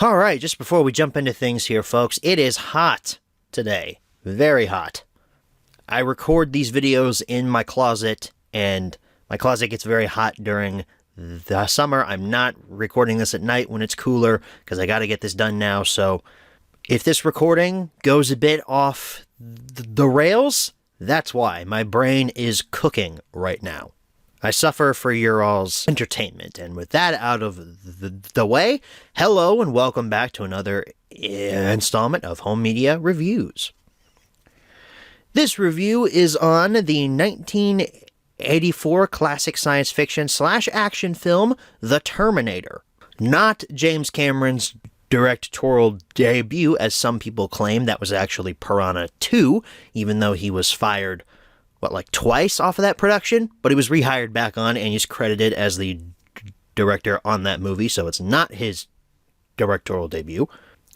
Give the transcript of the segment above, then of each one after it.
All right, just before we jump into things here, folks, it is hot today. Very hot. I record these videos in my closet, and my closet gets very hot during the summer. I'm not recording this at night when it's cooler, because I got to get this done now. So if this recording goes a bit off the rails, that's why. My brain is cooking right now. I suffer for your all's entertainment. And with that out of the way, hello and welcome back to another installment of Home Media Reviews. This review is on the 1984 classic science fiction / action film, The Terminator. Not James Cameron's directorial debut, as some people claim. That was actually Piranha 2, even though he was fired twice off of that production, but he was rehired back on and he's credited as the director on that movie, so it's not his directorial debut.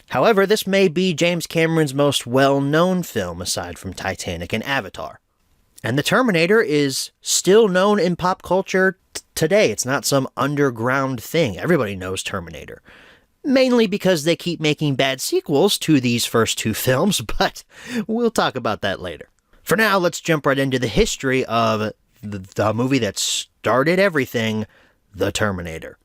However, this may be James Cameron's most well-known film aside from Titanic and Avatar. And The Terminator is still known in pop culture today. It's not some underground thing. Everybody knows Terminator. Mainly because they keep making bad sequels to these first two films, but we'll talk about that later. For now, let's jump right into the history of the movie that started everything, The Terminator.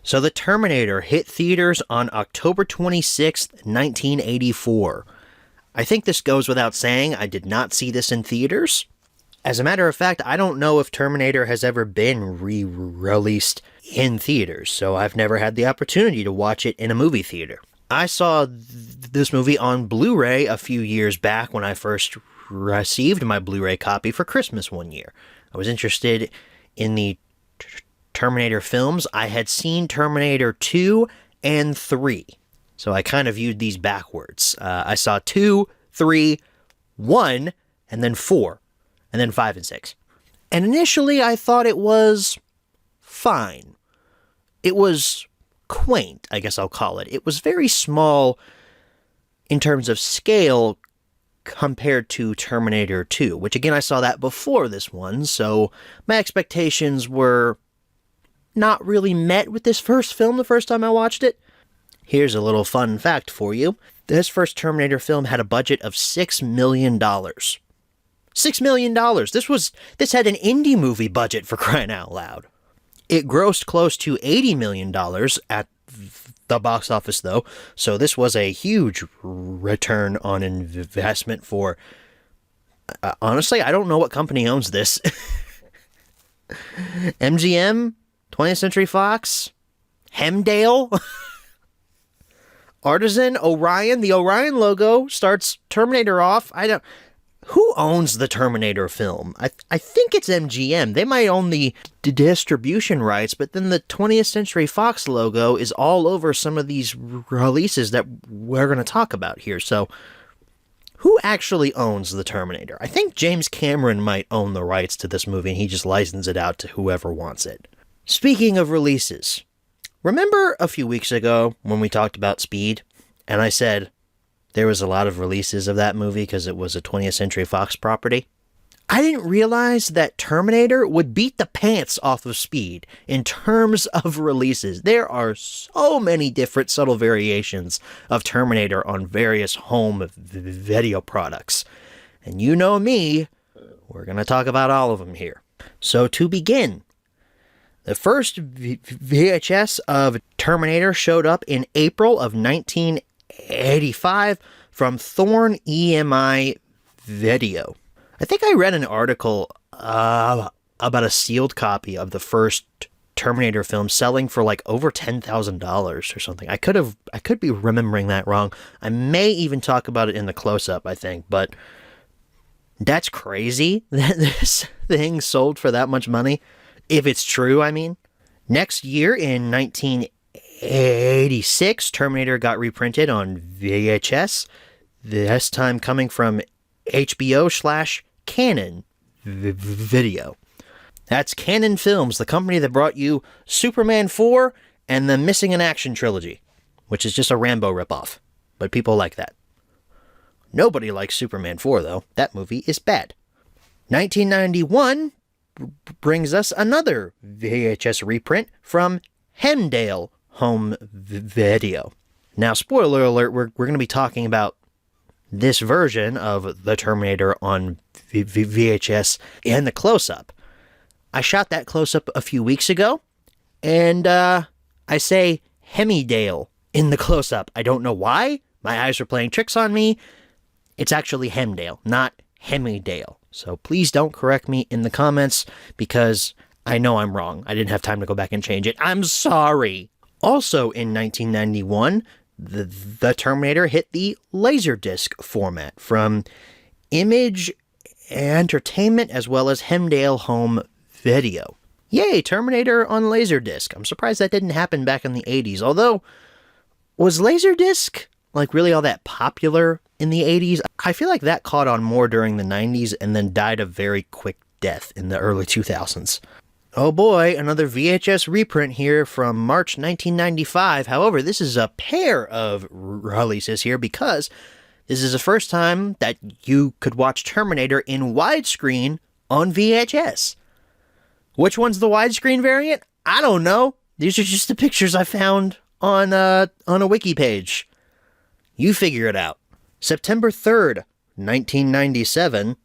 So The Terminator hit theaters on October 26th, 1984. I think this goes without saying, I did not see this in theaters. As a matter of fact, I don't know if Terminator has ever been re-released in theaters, so I've never had the opportunity to watch it in a movie theater. I saw this movie on Blu-ray a few years back when I first received my Blu-ray copy for Christmas one year. I was interested in the Terminator films. I had seen Terminator 2 and 3, so I kind of viewed these backwards. I saw 2, 3, 1, and then 4. And then 5 and 6. And initially I thought it was fine. It was quaint, I guess I'll call it. It was very small in terms of scale compared to Terminator 2, which again I saw that before this one, so my expectations were not really met with this first film the first time I watched it. Here's a little fun fact for you. This first Terminator film had a budget of $6 million. $6 million. This had an indie movie budget, for crying out loud. It grossed close to $80 million at the box office, though, so this was a huge return on investment for... honestly, I don't know what company owns this. MGM? 20th Century Fox? Hemdale? Artisan? Orion? The Orion logo starts Terminator off. Who owns the Terminator film? I think it's MGM. They might own the distribution rights, but then the 20th Century Fox logo is all over some of these releases that we're going to talk about here. So, who actually owns the Terminator? I think James Cameron might own the rights to this movie, and he just licenses it out to whoever wants it. Speaking of releases, remember a few weeks ago when we talked about Speed, and I said there was a lot of releases of that movie because it was a 20th Century Fox property? I didn't realize that Terminator would beat the pants off of Speed in terms of releases. There are so many different subtle variations of Terminator on various home video products. And you know me, we're going to talk about all of them here. So to begin, the first VHS of Terminator showed up in April of 1985 from Thorn EMI Video. I think I read an article about a sealed copy of the first Terminator film selling for over $10,000 or something. I could be remembering that wrong. I may even talk about it in the close-up, I think, but that's crazy that this thing sold for that much money. If it's true, I mean. Next year, in 1986, Terminator got reprinted on VHS, this time coming from HBO/Canon Video. That's Canon Films, the company that brought you Superman 4 and the Missing in Action trilogy, which is just a Rambo ripoff, but people like that. Nobody likes Superman 4, though. That movie is bad. 1991 brings us another VHS reprint from Hemdale Home Video. Now, spoiler alert, we're going to be talking about this version of the Terminator on VHS and the close-up. I shot that close-up a few weeks ago, and I say Hemdale in the close-up. I don't know why. My eyes are playing tricks on me. It's actually Hemdale, not Hemdale. So please don't correct me in the comments, because I know I'm wrong. I didn't have time to go back and change it. I'm sorry. Also in 1991, the Terminator hit the Laserdisc format from Image Entertainment as well as Hemdale Home Video. Yay, Terminator on Laserdisc. I'm surprised that didn't happen back in the 80s. Although, was Laserdisc like really all that popular in the 80s? I feel like that caught on more during the 90s and then died a very quick death in the early 2000s. Oh boy, another VHS reprint here from March 1995. However, this is a pair of releases here because this is the first time that you could watch Terminator in widescreen on VHS. Which one's the widescreen variant? I don't know. These are just the pictures I found on a wiki page. You figure it out. September 3rd, 1997.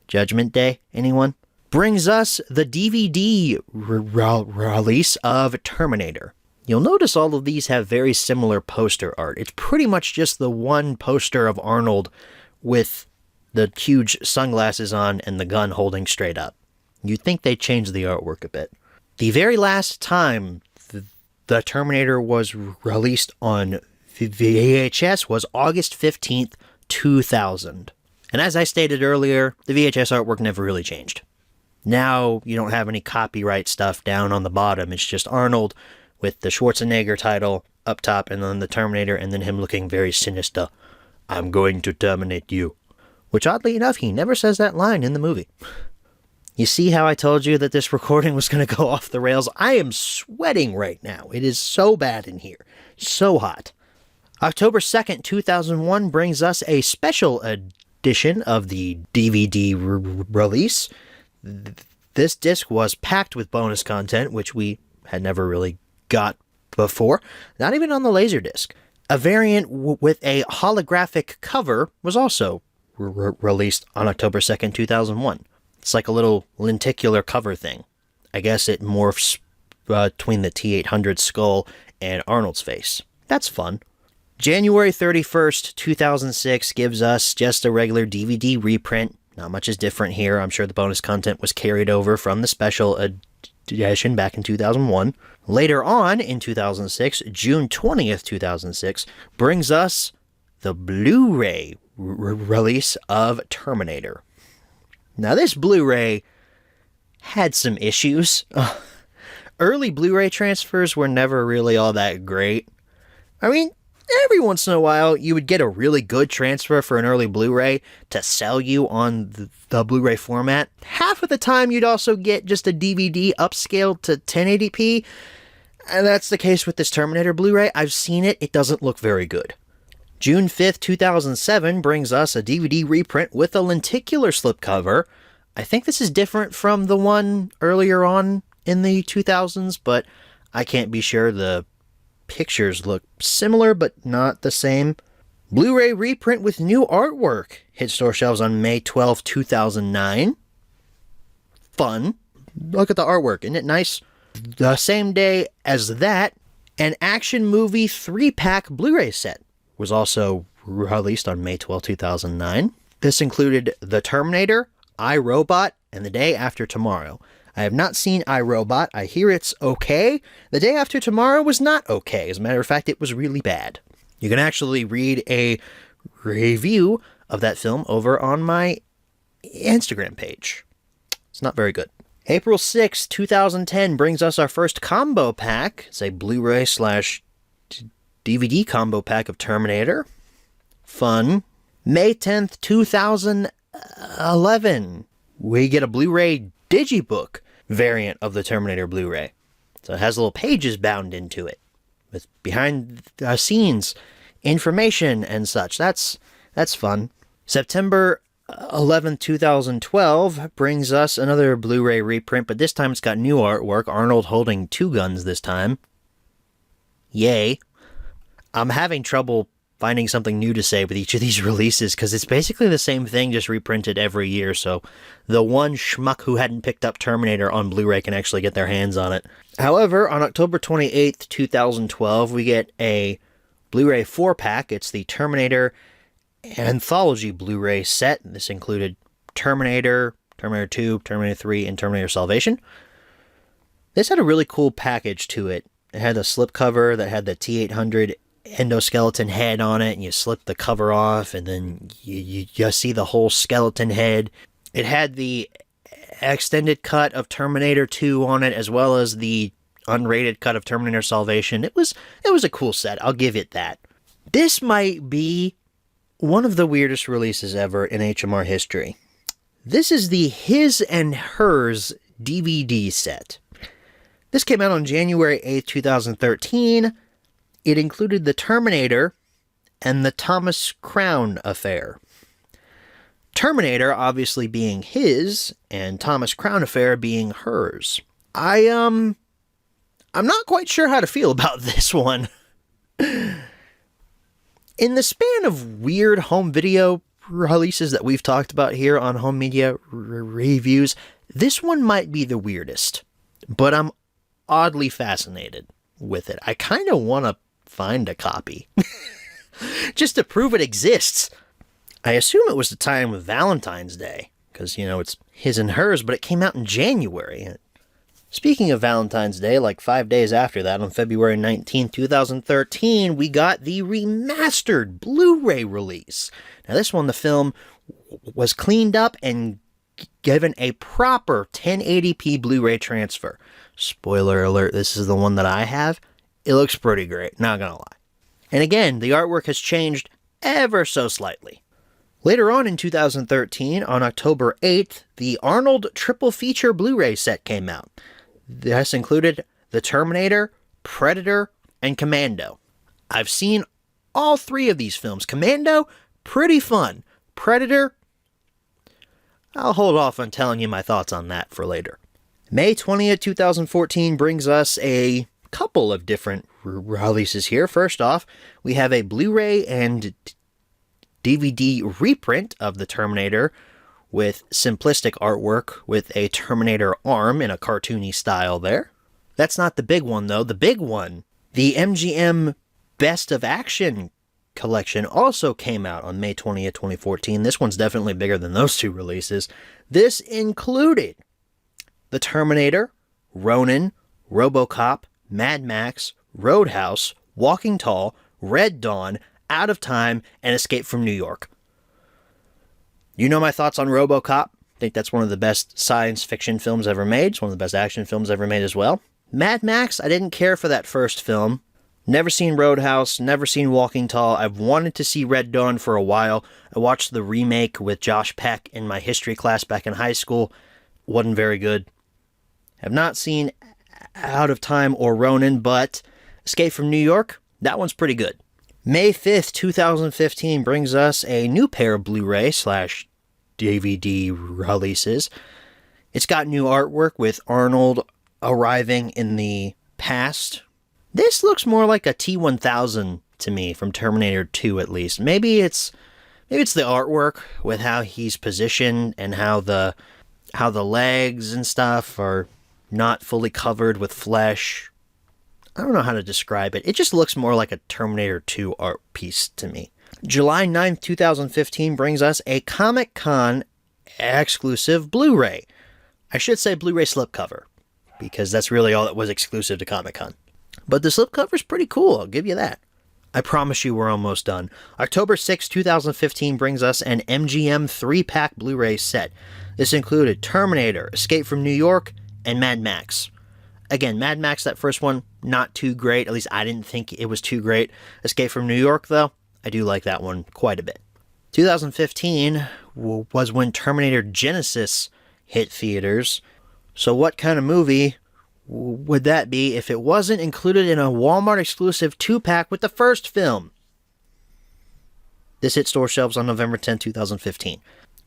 Judgment Day, anyone? Brings us the DVD release of Terminator. You'll notice all of these have very similar poster art. It's pretty much just the one poster of Arnold with the huge sunglasses on and the gun holding straight up. You'd think they'd change the artwork a bit. The very last time the Terminator was released on VHS was August 15th, 2000. And as I stated earlier, the VHS artwork never really changed. Now, you don't have any copyright stuff down on the bottom. It's just Arnold with the Schwarzenegger title up top, and then the Terminator, and then him looking very sinister. I'm going to terminate you. Which, oddly enough, he never says that line in the movie. You see how I told you that this recording was going to go off the rails? I am sweating right now. It is so bad in here. So hot. October 2nd, 2001 brings us a special edition of the DVD release. This disc was packed with bonus content, which we had never really got before, not even on the Laserdisc. A variant with a holographic cover was also released on October 2nd, 2001. It's like a little lenticular cover thing. I guess it morphs between the T-800 skull and Arnold's face. That's fun. January 31st, 2006 gives us just a regular DVD reprint. Not much is different here. I'm sure the bonus content was carried over from the special edition back in 2001. Later on in 2006, June 20th, 2006, brings us the Blu-ray release of Terminator. Now, this Blu-ray had some issues. Early Blu-ray transfers were never really all that great. I mean, every once in a while, you would get a really good transfer for an early Blu-ray to sell you on the Blu-ray format. Half of the time, you'd also get just a DVD upscaled to 1080p. And that's the case with this Terminator Blu-ray. I've seen it. It doesn't look very good. June 5th, 2007 brings us a DVD reprint with a lenticular slipcover. I think this is different from the one earlier on in the 2000s, but I can't be sure. The pictures look similar, but not the same. Blu-ray reprint with new artwork hit store shelves on May 12, 2009. Fun. Look at the artwork. Isn't it nice? The same day as that, an action movie 3-pack Blu-ray set was also released on May 12, 2009. This included The Terminator, I, Robot, and The Day After Tomorrow. I have not seen I, Robot. I hear it's okay. The Day After Tomorrow was not okay. As a matter of fact, it was really bad. You can actually read a review of that film over on my Instagram page. It's not very good. April 6, 2010 brings us our first combo pack. It's a Blu-ray / DVD combo pack of Terminator. Fun. May 10th, 2011, we get a Blu-ray digibook variant of the Terminator Blu-ray. So it has little pages bound into it with behind the scenes information and such. That's That's fun. September 11th, 2012 brings us another Blu-ray reprint, but this time it's got new artwork. Arnold holding two guns this time. Yay. I'm having trouble finding something new to say with each of these releases because it's basically the same thing, just reprinted every year, so the one schmuck who hadn't picked up Terminator on Blu-ray can actually get their hands on it. However, on October 28th, 2012, we get a Blu-ray 4-pack. It's the Terminator Anthology Blu-ray set. This included Terminator, Terminator 2, Terminator 3, and Terminator Salvation. This had a really cool package to it. It had a slipcover that had the T-800 endoskeleton head on it, and you slip the cover off, and then you see the whole skeleton head. It had the extended cut of Terminator 2 on it, as well as the unrated cut of Terminator Salvation. It was a cool set, I'll give it that. This might be one of the weirdest releases ever in HMR history. This is the His and Hers DVD set. This came out on January 8th, 2013. It included the Terminator and the Thomas Crown Affair. Terminator obviously being his, and Thomas Crown Affair being hers. I'm not quite sure how to feel about this one. In the span of weird home video releases that we've talked about here on Home Media Reviews, this one might be the weirdest. But I'm oddly fascinated with it. I kind of want to find a copy just to prove it exists. I assume it was the time of Valentine's Day because, it's His and Hers, but it came out in January. Speaking of Valentine's Day, like 5 days after that, on February 19th, 2013, we got the remastered Blu-ray release. Now this one, the film was cleaned up and given a proper 1080p Blu-ray transfer. Spoiler alert, this is the one that I have. It looks pretty great, not gonna lie. And again, the artwork has changed ever so slightly. Later on in 2013, on October 8th, the Arnold triple feature Blu-ray set came out. This included the Terminator, Predator, and Commando. I've seen all three of these films. Commando, pretty fun. Predator, I'll hold off on telling you my thoughts on that for later. May 20th, 2014 brings us a couple of different releases here. First off, we have a Blu-ray and DVD reprint of the Terminator with simplistic artwork with a Terminator arm in a cartoony style there. That's not the big one, though. The big one, the MGM Best of Action collection, also came out on May 20th, 2014. This one's definitely bigger than those two releases. This included the Terminator, Ronin, RoboCop, Mad Max, Roadhouse, Walking Tall, Red Dawn, Out of Time, and Escape from New York. You know my thoughts on RoboCop. I think that's one of the best science fiction films ever made. It's one of the best action films ever made as well. Mad Max, I didn't care for that first film. Never seen Roadhouse, never seen Walking Tall. I've wanted to see Red Dawn for a while. I watched the remake with Josh Peck in my history class back in high school. Wasn't very good. Have not seen Out of Time or Ronin, but Escape from New York, that one's pretty good. May 5th, 2015 brings us a new pair of Blu-ray / DVD releases. It's got new artwork with Arnold arriving in the past. This looks more like a T-1000 to me, from Terminator 2 at least. Maybe it's the artwork with how he's positioned and how the legs and stuff are not fully covered with flesh. I don't know how to describe it. It just looks more like a Terminator 2 art piece to me. July 9th, 2015 brings us a Comic-Con exclusive Blu-ray. I should say Blu-ray slipcover, because that's really all that was exclusive to Comic-Con. But the slipcover's pretty cool, I'll give you that. I promise you we're almost done. October 6th, 2015 brings us an MGM 3-pack Blu-ray set. This included Terminator, Escape from New York, and Mad Max. Again, Mad Max, that first one, not too great. At least I didn't think it was too great. Escape from New York, though, I do like that one quite a bit. 2015 was when Terminator Genisys hit theaters. So what kind of movie would that be if it wasn't included in a Walmart exclusive 2-pack with the first film? This hit store shelves on November 10, 2015.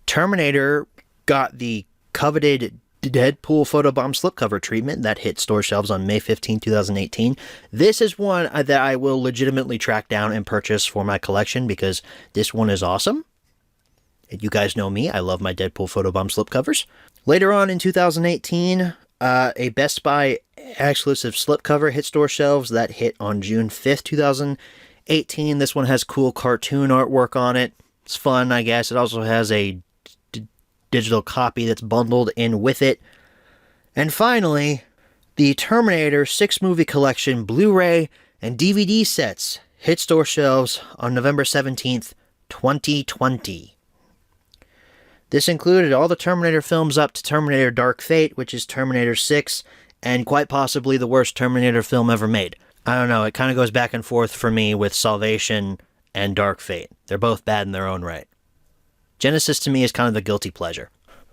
Terminator got the coveted Deadpool photobomb slipcover treatment that hit store shelves on May 15, 2018. This is one that I will legitimately track down and purchase for my collection because this one is awesome. You guys know me, I love my Deadpool photobomb slipcovers. Later on in 2018, a Best Buy exclusive slipcover hit store shelves that hit on June 5th, 2018. This one has cool cartoon artwork on it. It's fun, I guess. It also has a digital copy that's bundled in with it. And finally, the Terminator 6 movie collection Blu-ray and DVD sets hit store shelves on November 17th, 2020. This included all the Terminator films up to Terminator Dark Fate, which is Terminator 6, and quite possibly the worst Terminator film ever made. I don't know, it kind of goes back and forth for me with Salvation and Dark Fate. They're both bad in their own right. Genesis to me is kind of the guilty pleasure.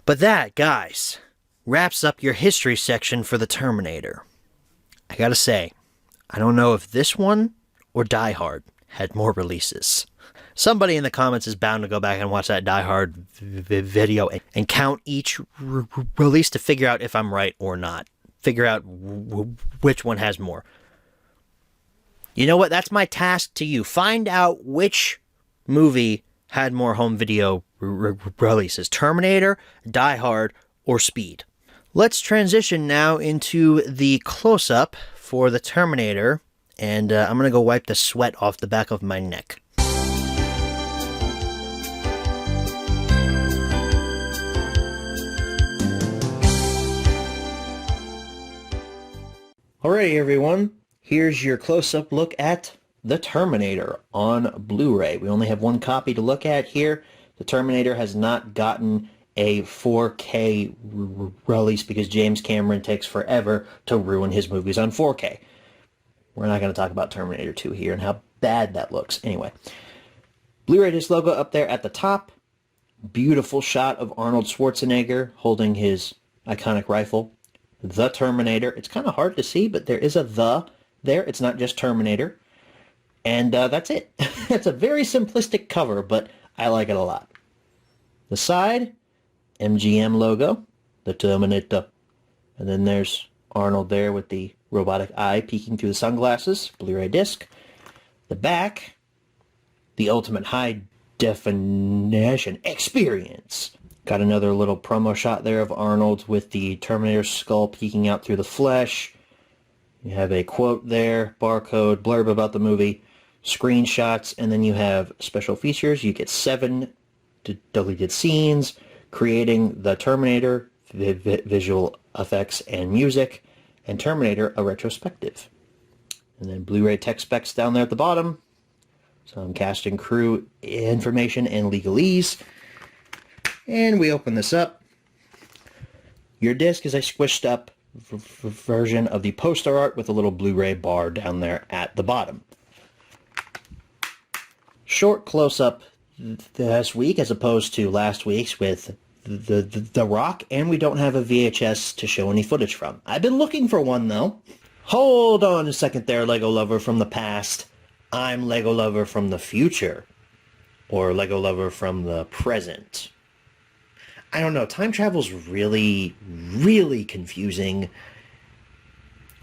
But that, guys, wraps up your history section for the Terminator. I gotta say, I don't know if this one or Die Hard had more releases. Somebody in the comments is bound to go back and watch that Die Hard video and count each release to figure out if I'm right or not. Figure out which one has more. You know what? That's my task to you. Find out which movie had more home video releases. Terminator, Die Hard, or Speed. Let's transition now into the close-up for the Terminator. And I'm going to go wipe the sweat off the back of my neck. Alrighty, everyone. Here's your close-up look at the Terminator on Blu-ray. We only have one copy to look at here. The Terminator has not gotten a 4K release because James Cameron takes forever to ruin his movies on 4K. We're not going to talk about Terminator 2 here and how bad that looks. Anyway, Blu-ray disc logo up there at the top. Beautiful shot of Arnold Schwarzenegger holding his iconic rifle. The Terminator. It's kind of hard to see, but there is a "the" there. It's not just Terminator. And that's it. It's a very simplistic cover, but I like it a lot. The side, MGM logo, the Terminator. And then there's Arnold there with the robotic eye peeking through the sunglasses, Blu-ray disc. The back, the ultimate high definition experience. Got another little promo shot there of Arnold with the Terminator skull peeking out through the flesh. You have a quote there, barcode, blurb about the movie, screenshots, and then you have special features. You get 7 deleted scenes, creating the Terminator, visual effects and music, and Terminator, a retrospective. And then Blu-ray tech specs down there at the bottom. Some cast and crew information and legalese. And we open this up. Your disc is a squished up version of the poster art with a little Blu-ray bar down there at the bottom. Short close-up this week as opposed to last week's with the Rock, and we don't have a VHS to show any footage from. I've been looking for one, though. Hold on a second there, Lego lover from the past. I'm Lego lover from the future. Or Lego lover from the present. I don't know, time travel's really, really confusing.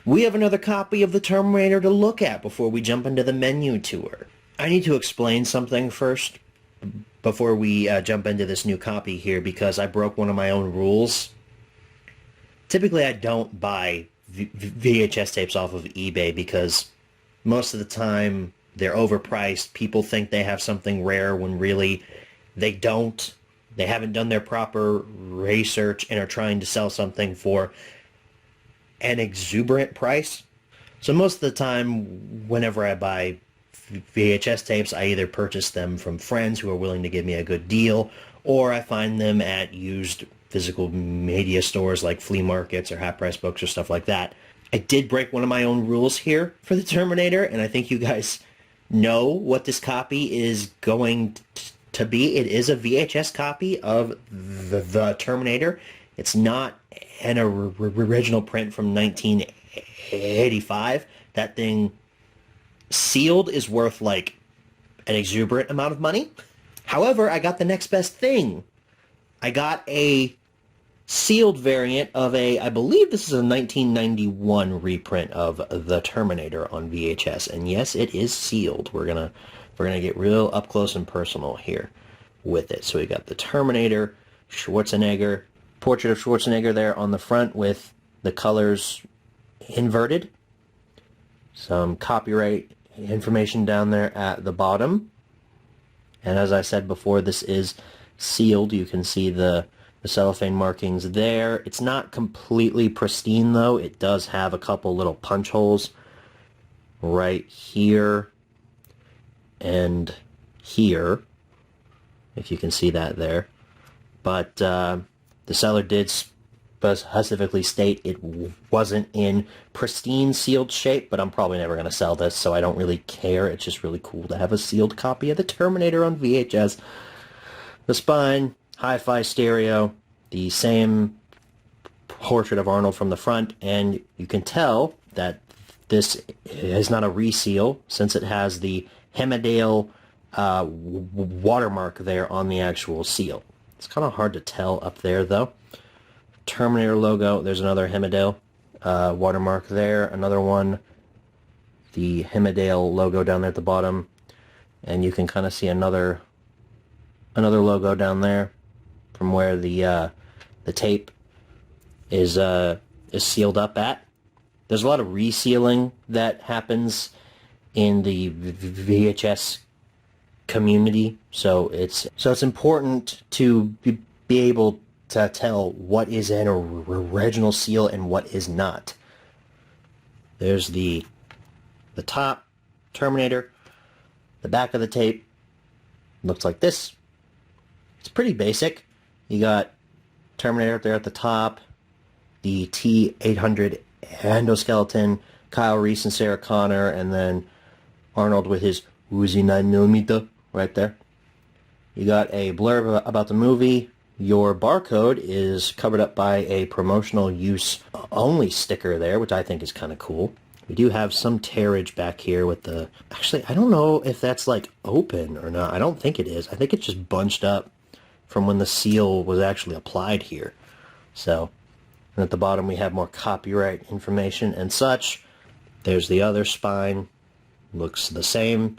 We have another copy of the Terminator to look at before we jump into the menu tour. I need to explain something first before we jump into this new copy here, because I broke one of my own rules. Typically, I don't buy VHS tapes off of eBay because most of the time they're overpriced. People think they have something rare when really they don't. They haven't done their proper research and are trying to sell something for an exuberant price. So most of the time, whenever I buy VHS tapes, I either purchase them from friends who are willing to give me a good deal, or I find them at used physical media stores like flea markets or half-price books or stuff like that. I did break one of my own rules here for the Terminator, and I think you guys know what this copy is going to be. It is a VHS copy of the Terminator. It's not an original print from 1985. That thing sealed is worth like an exuberant amount of money. However, I got the next best thing. I got a sealed variant of I believe this is a 1991 reprint of The Terminator on VHS, and yes, it is sealed. We're gonna get real up close and personal here with it. So we got The Terminator, Schwarzenegger, portrait of Schwarzenegger there on the front with the colors inverted. Some copyright information down there at the bottom. And as I said before, this is sealed. You can see the cellophane markings there. It's not completely pristine though. It does have a couple little punch holes right here and here, if you can see that there. But the seller did specifically state it wasn't in pristine sealed shape, but I'm probably never going to sell this, so I don't really care. It's just really cool to have a sealed copy of The Terminator on VHS. The spine, hi-fi stereo, the same portrait of Arnold from the front, and you can tell that this is not a reseal since it has the Hemedale watermark there on the actual seal. It's kind of hard to tell up there though. Terminator logo, there's another Hemedale watermark there, another one, the Hemedale logo down there at the bottom, and you can kind of see another logo down there from where the tape is sealed up at. There's a lot of resealing that happens in the VHS community, so it's important to be able to tell what is an original seal and what is not. There's the top Terminator. The back of the tape looks like this. It's pretty basic. You got Terminator up there at the top, the T-800 endoskeleton, Kyle Reese and Sarah Connor, and then Arnold with his Uzi 9mm right there. You got a blurb about the movie. Your barcode is covered up by a promotional use only sticker there, which I think is kind of cool. We do have some tearage back here with the... Actually, I don't know if that's like open or not. I don't think it is. I think it's just bunched up from when the seal was actually applied here. So, and at the bottom we have more copyright information and such. There's the other spine. Looks the same.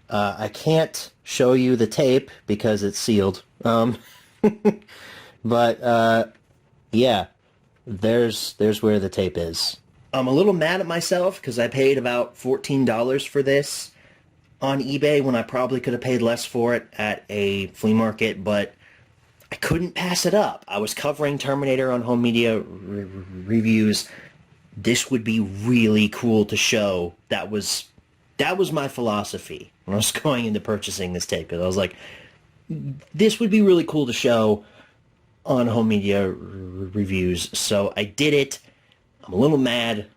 I can't show you the tape because it's sealed. But yeah, there's where the tape is. I'm a little mad at myself because I paid about $14 for this on eBay when I probably could have paid less for it at a flea market, but I couldn't pass it up. I was covering Terminator on home media reviews. This would be really cool to show. That was my philosophy when I was going into purchasing this tape, because I was like, this would be really cool to show on home media reviews. So I did it. I'm a little mad,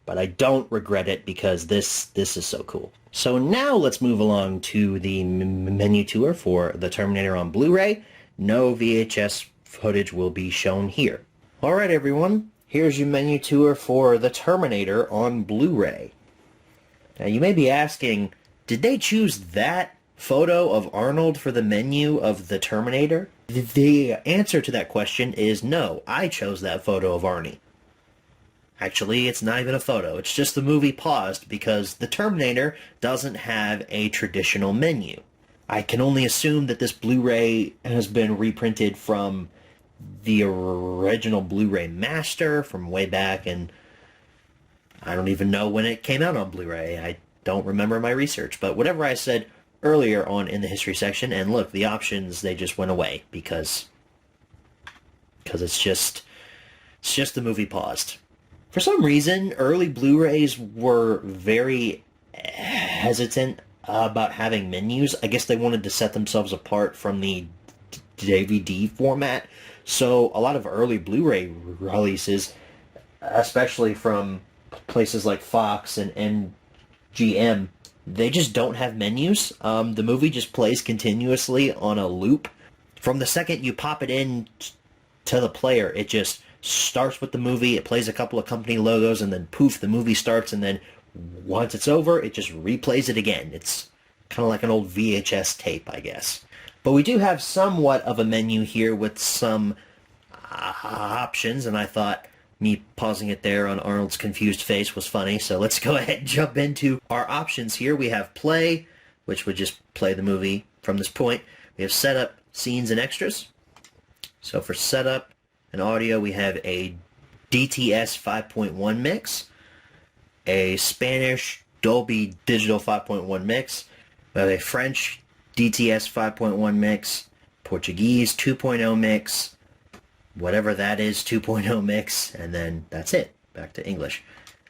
but I don't regret it because this is so cool. So now let's move along to the menu tour for The Terminator on Blu-ray. No VHS footage will be shown here. Alright everyone, here's your menu tour for The Terminator on Blu-ray. Now you may be asking, did they choose that photo of Arnold for the menu of The Terminator? The answer to that question is no. I chose that photo of Arnie. Actually, it's not even a photo. It's just the movie paused because The Terminator doesn't have a traditional menu. I can only assume that this Blu-ray has been reprinted from the original Blu-ray master from way back, and I don't even know when it came out on Blu-ray. I don't remember my research, but whatever I said earlier on in the history section, and look, the options, they just went away because it's just the movie paused. For some reason, early Blu-rays were very hesitant about having menus. I guess they wanted to set themselves apart from the DVD format. So a lot of early Blu-ray releases, especially from places like Fox and MGM, they just don't have menus. The movie just plays continuously on a loop. From the second you pop it in to the player, it just starts with the movie, it plays a couple of company logos, and then poof, the movie starts, and then once it's over, it just replays it again. It's kind of like an old VHS tape, I guess. But we do have somewhat of a menu here with some options, and I thought me pausing it there on Arnold's confused face was funny, so let's go ahead and jump into our options here. We have play, which would just play the movie from this point. We have setup, scenes, and extras. So for setup and audio, we have a DTS 5.1 mix, a Spanish Dolby Digital 5.1 mix, we have a French DTS 5.1 mix, Portuguese 2.0 mix, whatever that is, 2.0 mix, and then that's it. Back to English.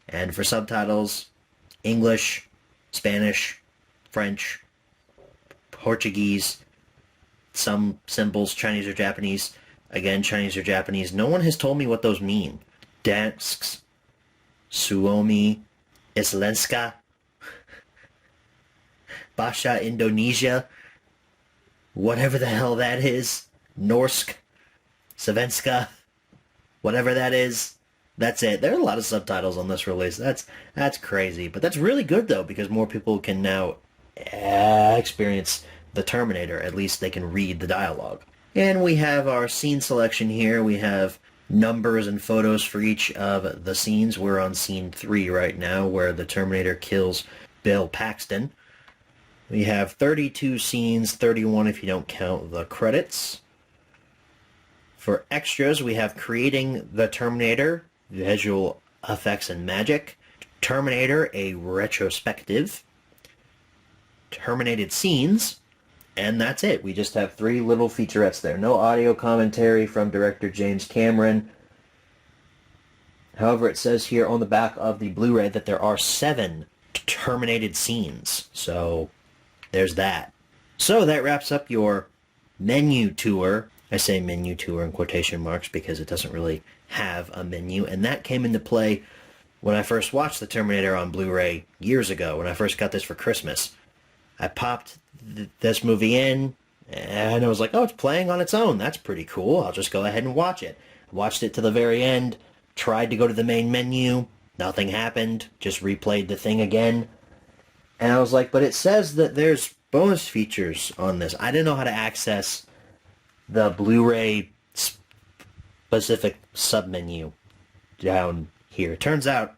And for subtitles, English, Spanish, French, Portuguese, some symbols, Chinese or Japanese. Again, Chinese or Japanese. No one has told me what those mean. Dansks, Suomi, Islenska, Bahasa Indonesia, whatever the hell that is, Norsk, Svenska, whatever that is. That's it. There are a lot of subtitles on this release. That's crazy. But that's really good, though, because more people can now experience the Terminator. At least they can read the dialogue. And we have our scene selection here. We have numbers and photos for each of the scenes. We're on scene 3 right now, where the Terminator kills Bill Paxton. We have 32 scenes, 31 if you don't count the credits. For extras, we have creating the Terminator, visual effects and magic, Terminator, a retrospective, terminated scenes, and that's it. We just have 3 little featurettes there. No audio commentary from director James Cameron. However, it says here on the back of the Blu-ray that there are 7 terminated scenes. So there's that. So that wraps up your menu tour. I say menu tour in quotation marks because it doesn't really have a menu. And that came into play when I first watched the Terminator on Blu-ray years ago, when I first got this for Christmas. I popped this movie in, and I was like, oh, it's playing on its own. That's pretty cool. I'll just go ahead and watch it. Watched it to the very end, tried to go to the main menu. Nothing happened. Just replayed the thing again. And I was like, but it says that there's bonus features on this. I didn't know how to access the Blu-ray specific submenu down here. It turns out,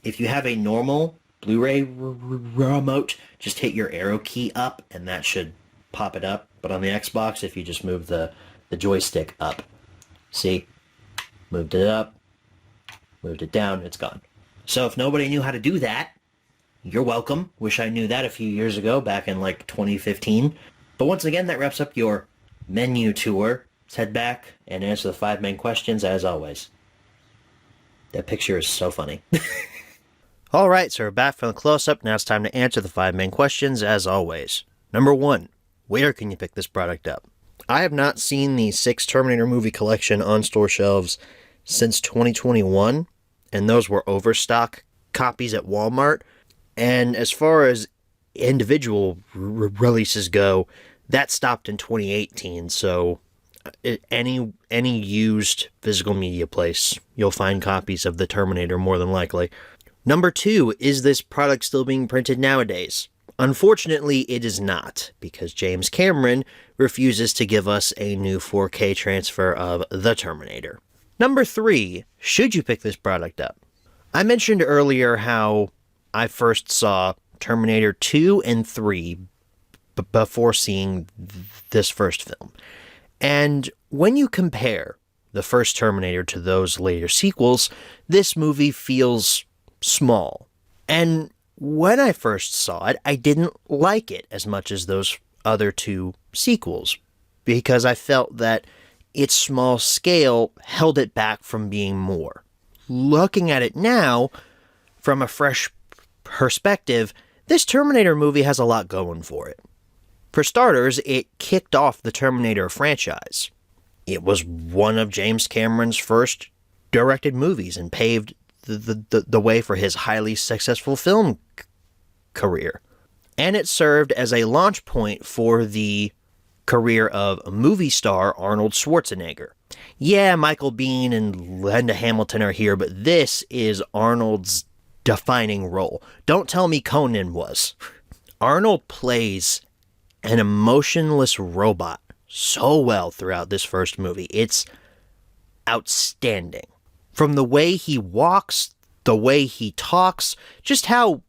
if you have a normal Blu-ray remote, just hit your arrow key up and that should pop it up. But on the Xbox, if you just move the joystick up, see, moved it up, moved it down, it's gone. So if nobody knew how to do that, you're welcome. Wish I knew that a few years ago, back in like 2015. But once again, that wraps up your menu tour. Let's head back and answer the 5 main questions as always. That picture is so funny. Alright, so we're back from the close-up. Now it's time to answer the 5 main questions as always. Number 1, where can you pick this product up? I have not seen the 6 Terminator movie collection on store shelves since 2021, and those were overstock copies at Walmart. And as far as individual releases go, that stopped in 2018, so any used physical media place, you'll find copies of the Terminator more than likely. Number 2, is this product still being printed nowadays? Unfortunately, it is not, because James Cameron refuses to give us a new 4K transfer of the Terminator. Number 3, should you pick this product up? I mentioned earlier how I first saw Terminator 2 and 3 before seeing this first film. And when you compare the first Terminator to those later sequels, this movie feels small. And when I first saw it, I didn't like it as much as those other 2 sequels, because I felt that its small scale held it back from being more. Looking at it now, from a fresh perspective, this Terminator movie has a lot going for it. For starters, it kicked off the Terminator franchise. It was one of James Cameron's first directed movies and paved the way for his highly successful film career. And it served as a launch point for the career of movie star Arnold Schwarzenegger. Yeah, Michael Biehn and Linda Hamilton are here, but this is Arnold's defining role. Don't tell me Conan was. Arnold plays an emotionless robot so well throughout this first movie. It's outstanding. From the way he walks, the way he talks, just how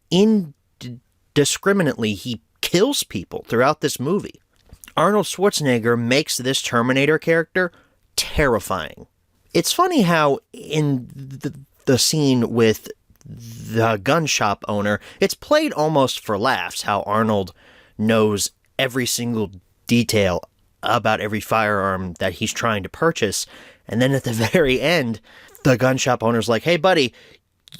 indiscriminately he kills people throughout this movie. Arnold Schwarzenegger makes this Terminator character terrifying. It's funny how in the scene with the gun shop owner, it's played almost for laughs how Arnold knows every single detail about every firearm that he's trying to purchase. And then at the very end, the gun shop owner's like, hey, buddy,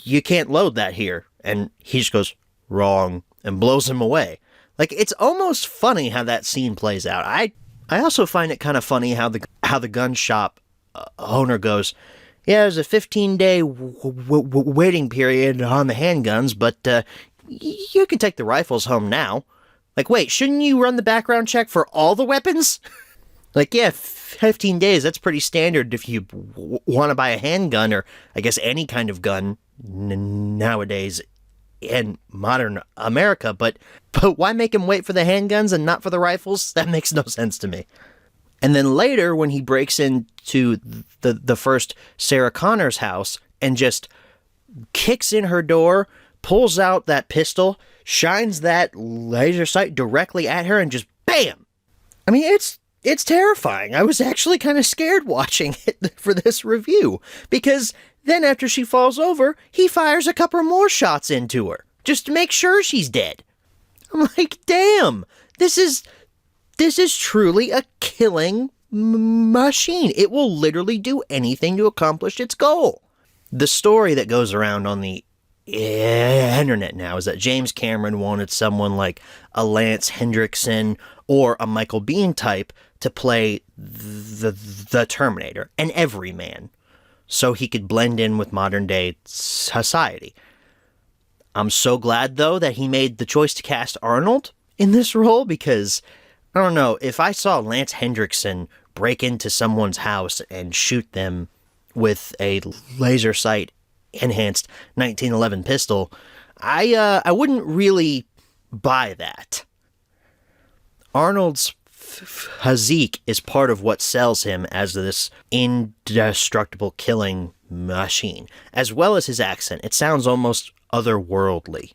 you can't load that here. And he just goes, wrong, and blows him away. Like, it's almost funny how that scene plays out. I also find it kind of funny how the gun shop owner goes, yeah, there's a 15-day waiting period on the handguns, but you can take the rifles home now. Like, wait, shouldn't you run the background check for all the weapons? Like, yeah, 15 days, that's pretty standard if you want to buy a handgun, or I guess any kind of gun nowadays in modern America, but why make him wait for the handguns and not for the rifles? That makes no sense to me. And then later, when he breaks into the first Sarah Connor's house and just kicks in her door, pulls out that pistol, shines that laser sight directly at her, and just bam! I mean, it's terrifying. I was actually kind of scared watching it for this review, because then after she falls over, he fires a couple more shots into her, just to make sure she's dead. I'm like, damn, this is truly a killing machine. It will literally do anything to accomplish its goal. The story that goes around on the internet now is that James Cameron wanted someone like a Lance Hendrickson or a Michael Biehn type to play the Terminator, an everyman, so he could blend in with modern day society. I'm so glad, though, that he made the choice to cast Arnold in this role, because I don't know, if I saw Lance Hendrickson break into someone's house and shoot them with a laser sight enhanced 1911 pistol, I wouldn't really buy that. Arnold's physique is part of what sells him as this indestructible killing machine, as well as his accent. It sounds almost otherworldly.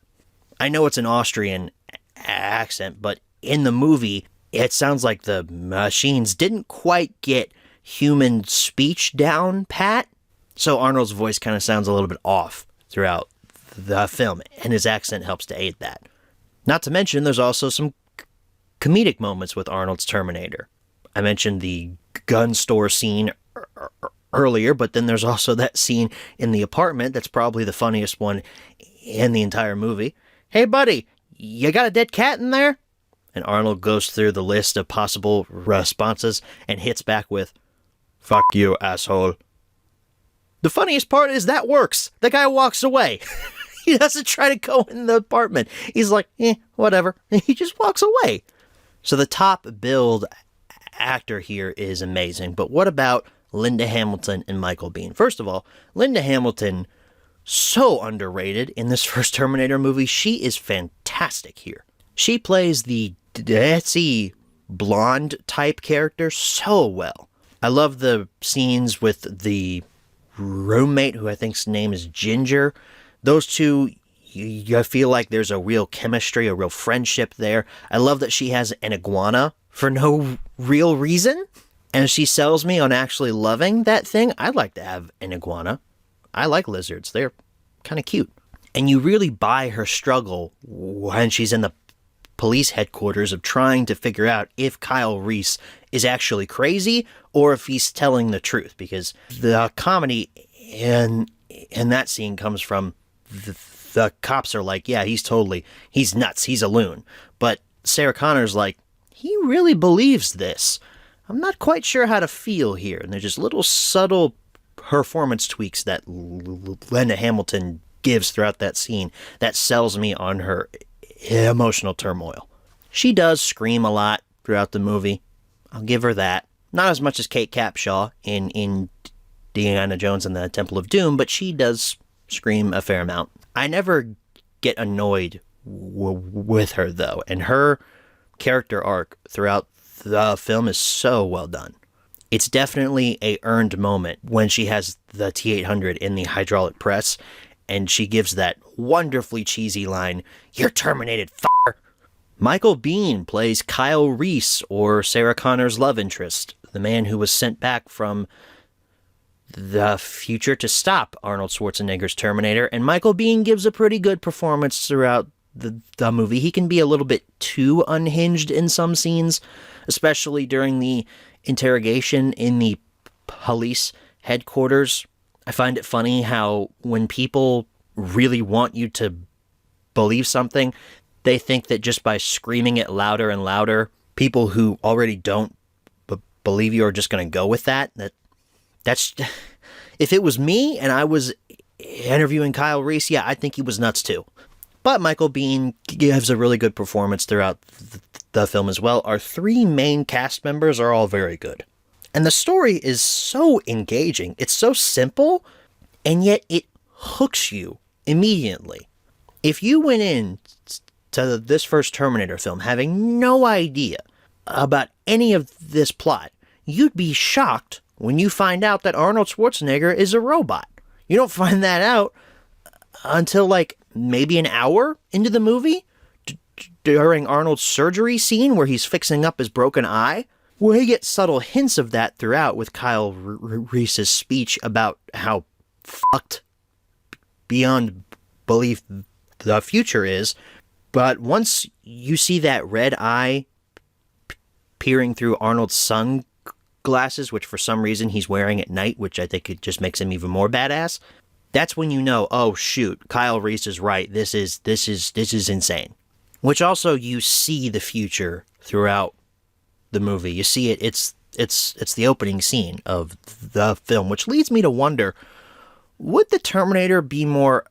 I know it's an Austrian accent, but in the movie, it sounds like the machines didn't quite get human speech down pat, so Arnold's voice kind of sounds a little bit off throughout the film, and his accent helps to aid that. Not to mention, there's also some comedic moments with Arnold's Terminator. I mentioned the gun store scene earlier, but then there's also that scene in the apartment that's probably the funniest one in the entire movie. Hey, buddy, you got a dead cat in there? And Arnold goes through the list of possible responses and hits back with, fuck you, asshole. The funniest part is that works. The guy walks away. He doesn't try to go in the apartment. He's like, whatever. He just walks away. So the top billed actor here is amazing. But what about Linda Hamilton and Michael Biehn? First of all, Linda Hamilton, so underrated in this first Terminator movie. She is fantastic here. She plays the ditzy blonde type character so well. I love the scenes with the roommate, who I think's name is Ginger. Those two, you feel like there's a real chemistry, a real friendship there. I love that she has an iguana for no real reason, and she sells me on actually loving that thing. I'd like to have an iguana. I like lizards. They're kind of cute. And you really buy her struggle when she's in the police headquarters of trying to figure out if Kyle Reese is actually crazy or if he's telling the truth, because the comedy in that scene comes from the cops are like, yeah, he's nuts, he's a loon. But Sarah Connor's like, he really believes this. I'm not quite sure how to feel here. And there's just little subtle performance tweaks that Linda Hamilton gives throughout that scene that sells me on her emotional turmoil. She does scream a lot throughout the movie. I'll give her that. Not as much as Kate Capshaw in Indiana Jones and the Temple of Doom, but she does scream a fair amount. I never get annoyed with her, though. And her character arc throughout the film is so well done. It's definitely a earned moment when she has the T-800 in the hydraulic press, and she gives that wonderfully cheesy line, "You're terminated, f***er." Michael Biehn plays Kyle Reese, or Sarah Connor's love interest, the man who was sent back from the future to stop Arnold Schwarzenegger's Terminator, and Michael Biehn gives a pretty good performance throughout the movie. He can be a little bit too unhinged in some scenes, especially during the interrogation in the police headquarters. I find it funny how when people really want you to believe something, they think that just by screaming it louder and louder, people who already don't believe you are just going to go with that. That's if it was me and I was interviewing Kyle Reese, yeah, I think he was nuts too. But Michael Biehn gives a really good performance throughout the film as well. Our three main cast members are all very good. And the story is so engaging. It's so simple, and yet it hooks you immediately. If you went in to this first Terminator film having no idea about any of this plot, you'd be shocked when you find out that Arnold Schwarzenegger is a robot. You don't find that out until like maybe an hour into the movie, during Arnold's surgery scene where he's fixing up his broken eye. We get subtle hints of that throughout with Kyle Reese's speech about how fucked beyond belief the future is. But once you see that red eye peering through Arnold's sunglasses, which for some reason he's wearing at night, which I think it just makes him even more badass, that's when you know, oh shoot, Kyle Reese is right. This is insane. Which also you see the future throughout the movie. You see it. It's the opening scene of the film, which leads me to wonder: would the Terminator be more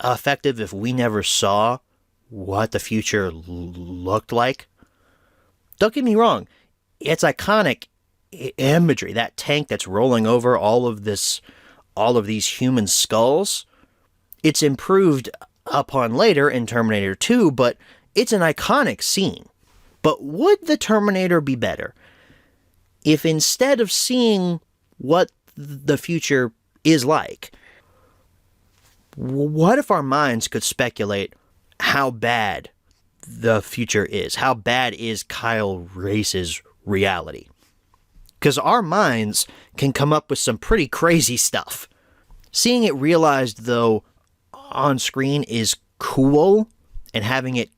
effective if we never saw what the future looked like? Don't get me wrong, it's iconic imagery. That tank that's rolling over all of these human skulls. It's improved upon later in Terminator 2, but it's an iconic scene. But would the Terminator be better if instead of seeing what the future is like, what if our minds could speculate how bad the future is? How bad is Kyle Reese's reality? Because our minds can come up with some pretty crazy stuff. Seeing it realized, though, on screen is cool, and having it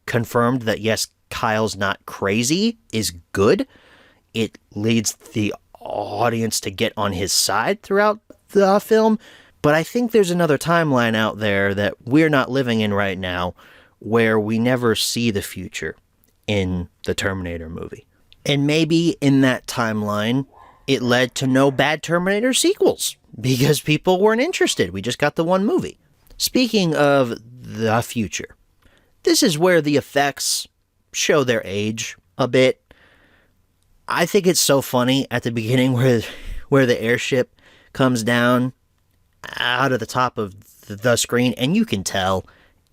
confirmed that, yes, Kyle's not crazy is good. It leads the audience to get on his side throughout the film. But I think there's another timeline out there that we're not living in right now where we never see the future in the Terminator movie. And maybe in that timeline, it led to no bad Terminator sequels because people weren't interested. We just got the one movie. Speaking of the future, this is where the effects show their age a bit. I think it's so funny at the beginning where the airship comes down out of the top of the screen, and you can tell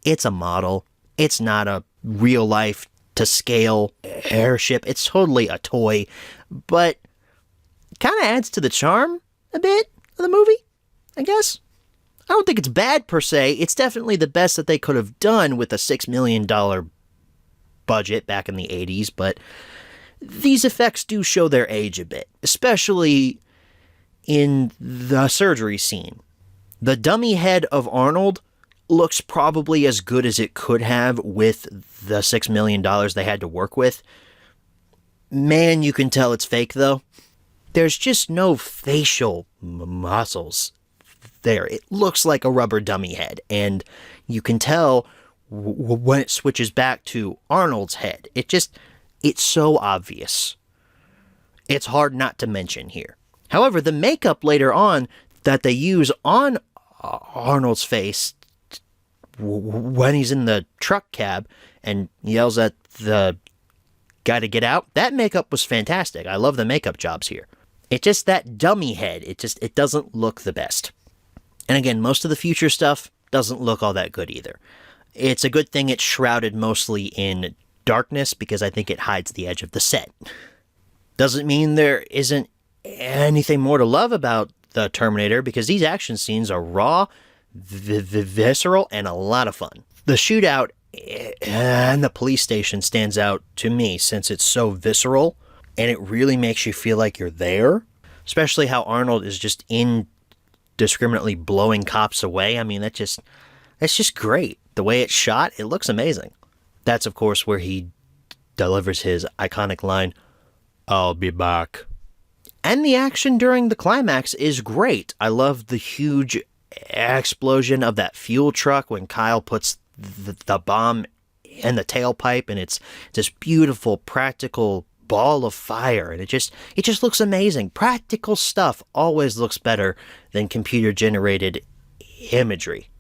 it's a model. It's not a real life to scale airship. It's totally a toy, but it kind of adds to the charm a bit of the movie, I guess. I don't think it's bad per se. It's definitely the best that they could have done with a $6 million budget back in the 80s, but these effects do show their age a bit, especially in the surgery scene. The dummy head of Arnold looks probably as good as it could have with the $6 million they had to work with. Man, you can tell it's fake, though. There's just no facial muscles there. It looks like a rubber dummy head, and you can tell when it switches back to Arnold's head. It's so obvious. It's hard not to mention here. However, the makeup later on that they use on Arnold's face when he's in the truck cab and yells at the guy to get out, that makeup was fantastic. I love the makeup jobs here. It's just that dummy head. It doesn't look the best. And again, most of the future stuff doesn't look all that good either. It's a good thing it's shrouded mostly in darkness because I think it hides the edge of the set. Doesn't mean there isn't anything more to love about the Terminator, because these action scenes are raw, visceral, and a lot of fun. The shootout and the police station stands out to me since it's so visceral, and it really makes you feel like you're there. Especially how Arnold is just indiscriminately blowing cops away. I mean, that's just great. The way it's shot, it looks amazing. That's, of course, where he delivers his iconic line, "I'll be back." And the action during the climax is great. I love the huge explosion of that fuel truck when Kyle puts the bomb in the tailpipe, and it's this beautiful, practical ball of fire, and it just looks amazing. Practical stuff always looks better than computer-generated imagery.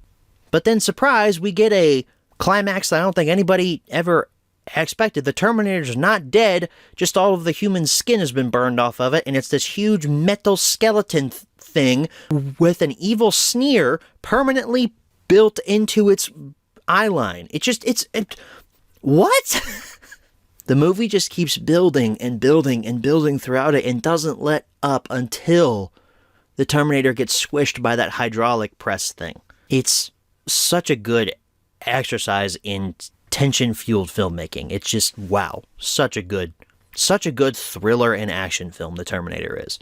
But then, surprise, we get a climax that I don't think anybody ever expected. The Terminator's not dead, just all of the human skin has been burned off of it, and it's this huge metal skeleton thing with an evil sneer permanently built into its eyeline. What? The movie just keeps building and building and building throughout it and doesn't let up until the Terminator gets squished by that hydraulic press thing. It's such a good exercise in tension-fueled filmmaking. It's just, wow. Such a good thriller and action film the Terminator is.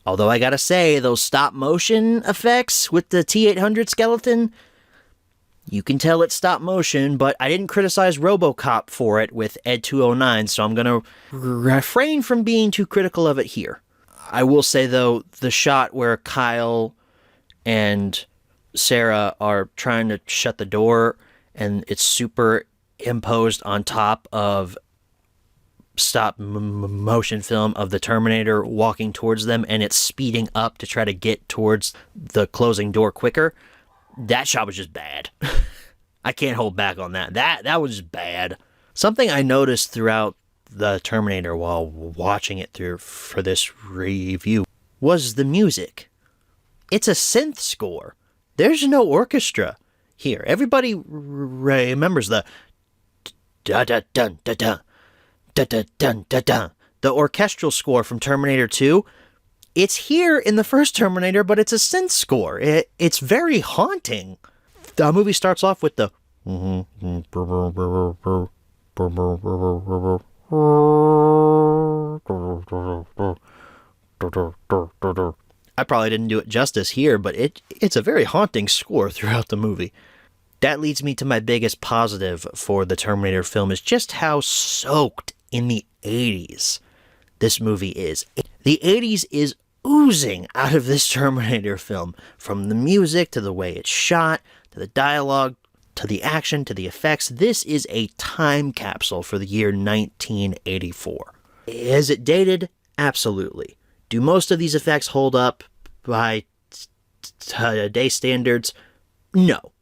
Although I gotta say, those stop-motion effects with the T-800 skeleton, you can tell it's stop motion, but I didn't criticize RoboCop for it with Ed 209, so I'm going to refrain from being too critical of it here. I will say, though, the shot where Kyle and Sarah are trying to shut the door, and it's superimposed on top of stop motion film of the Terminator walking towards them, and it's speeding up to try to get towards the closing door quicker. That shot was just bad. I can't hold back on that. That was just bad. Something I noticed throughout the Terminator while watching it through for this review was the music. It's a synth score. There's no orchestra here. Everybody remembers the da da dun da da da da dun da da. The orchestral score from Terminator 2. It's here in the first Terminator, but it's a synth score. It's very haunting. The movie starts off with the... I probably didn't do it justice here, but it's a very haunting score throughout the movie. That leads me to my biggest positive for the Terminator film, is just how soaked in the 80s this movie is. The 80s is oozing out of this Terminator film, from the music to the way it's shot, to the dialogue, to the action, to the effects. This is a time capsule for the year 1984. Is it dated? Absolutely. Do most of these effects hold up by today's standards? No.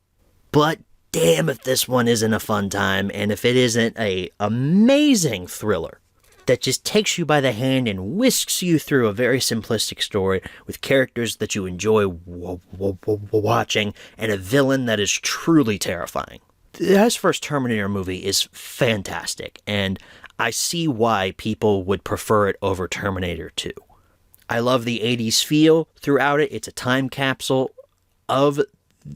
But damn if this one isn't a fun time, and if it isn't an amazing thriller that just takes you by the hand and whisks you through a very simplistic story with characters that you enjoy watching and a villain that is truly terrifying. This first Terminator movie is fantastic, and I see why people would prefer it over Terminator 2. I love the 80s feel throughout it. It's a time capsule of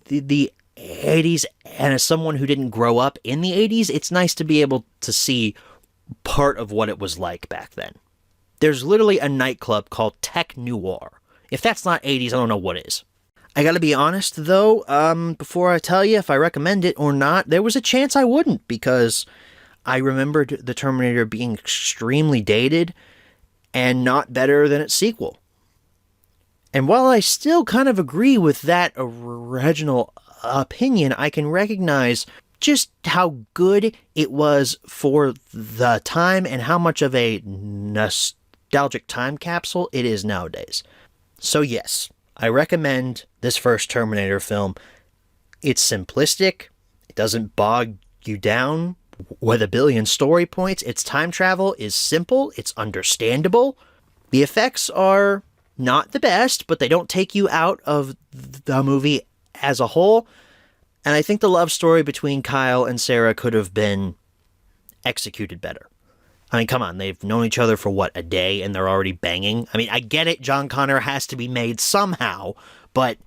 the 80s, and as someone who didn't grow up in the 80s, it's nice to be able to see part of what it was like back then. There's literally a nightclub called Tech Noir. If that's not 80s, I don't know what is. I gotta be honest, though, before I tell you if I recommend it or not, there was a chance I wouldn't, because I remembered the Terminator being extremely dated and not better than its sequel. And while I still kind of agree with that original opinion, I can recognize just how good it was for the time and how much of a nostalgic time capsule it is nowadays. So yes, I recommend this first Terminator film. It's simplistic. It doesn't bog you down with a billion story points. Its time travel is simple. It's understandable. The effects are not the best, but they don't take you out of the movie as a whole. And I think the love story between Kyle and Sarah could have been executed better. I mean, come on, they've known each other for, what, a day, and they're already banging? I mean, I get it, John Connor has to be made somehow, but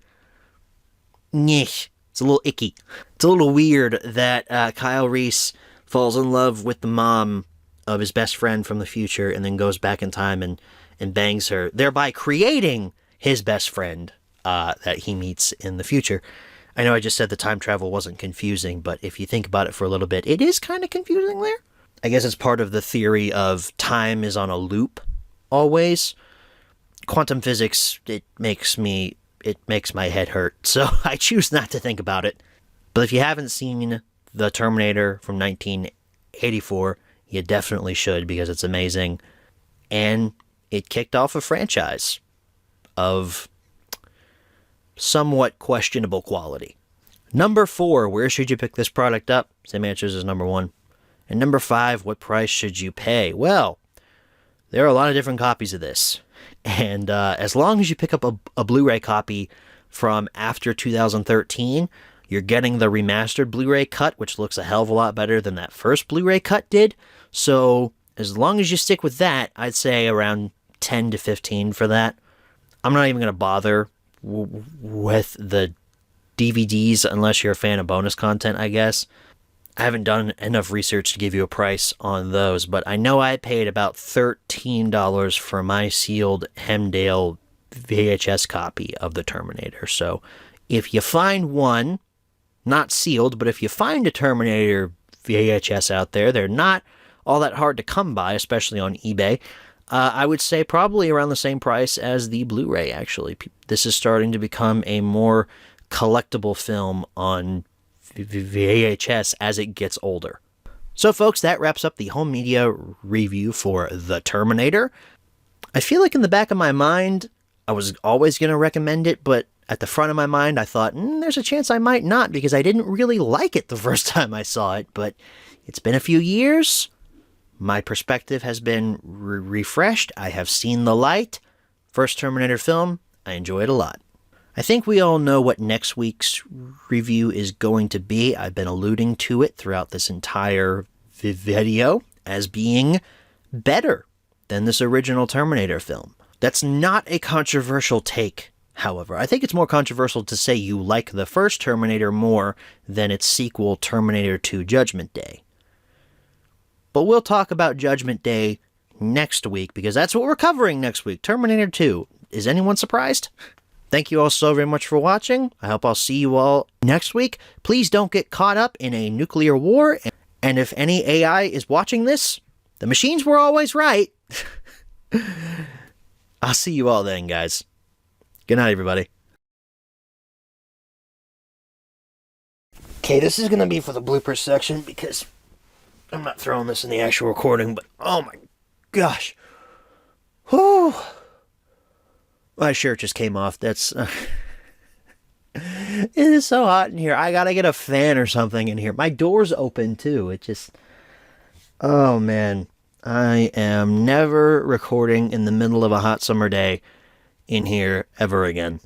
it's a little icky. It's a little weird that Kyle Reese falls in love with the mom of his best friend from the future and then goes back in time and bangs her, thereby creating his best friend that he meets in the future. I know I just said the time travel wasn't confusing, but if you think about it for a little bit, it is kind of confusing there. I guess it's part of the theory of time is on a loop always. Quantum physics, it makes my head hurt, so I choose not to think about it. But if you haven't seen The Terminator from 1984, you definitely should, because it's amazing. And it kicked off a franchise of somewhat questionable quality. Number 4, where should you pick this product up? Same answers as number 1. And number 5, what price should you pay? Well, there are a lot of different copies of this. And as long as you pick up a Blu-ray copy from after 2013, you're getting the remastered Blu-ray cut, which looks a hell of a lot better than that first Blu-ray cut did. So as long as you stick with that, I'd say around 10 to 15 for that. I'm not even going to bother with the DVDs unless you're a fan of bonus content, I guess. I haven't done enough research to give you a price on those, but I know I paid about $13 for my sealed Hemdale VHS copy of The Terminator. So if you find one, not sealed, but if you find a Terminator VHS out there, they're not all that hard to come by, especially on eBay. I would say probably around the same price as the Blu-ray, actually. This is starting to become a more collectible film on VHS as it gets older. So, folks, that wraps up the home media review for The Terminator. I feel like in the back of my mind, I was always going to recommend it, but at the front of my mind, I thought, there's a chance I might not, because I didn't really like it the first time I saw it, but it's been a few years. My perspective has been refreshed. I have seen the light. First Terminator film, I enjoy it a lot. I think we all know what next week's review is going to be. I've been alluding to it throughout this entire video as being better than this original Terminator film. That's not a controversial take, however. I think it's more controversial to say you like the first Terminator more than its sequel, Terminator 2 Judgment Day. But we'll talk about Judgment Day next week, because that's what we're covering next week, Terminator 2. Is anyone surprised? Thank you all so very much for watching. I hope I'll see you all next week. Please don't get caught up in a nuclear war. And if any AI is watching this, the machines were always right. I'll see you all then, guys. Good night, everybody. Okay, this is going to be for the bloopers section, because I'm not throwing this in the actual recording, but oh my gosh. Whew. My shirt just came off. That's... it is so hot in here. I gotta get a fan or something in here. My door's open, too. It just... Oh, man. I am never recording in the middle of a hot summer day in here ever again.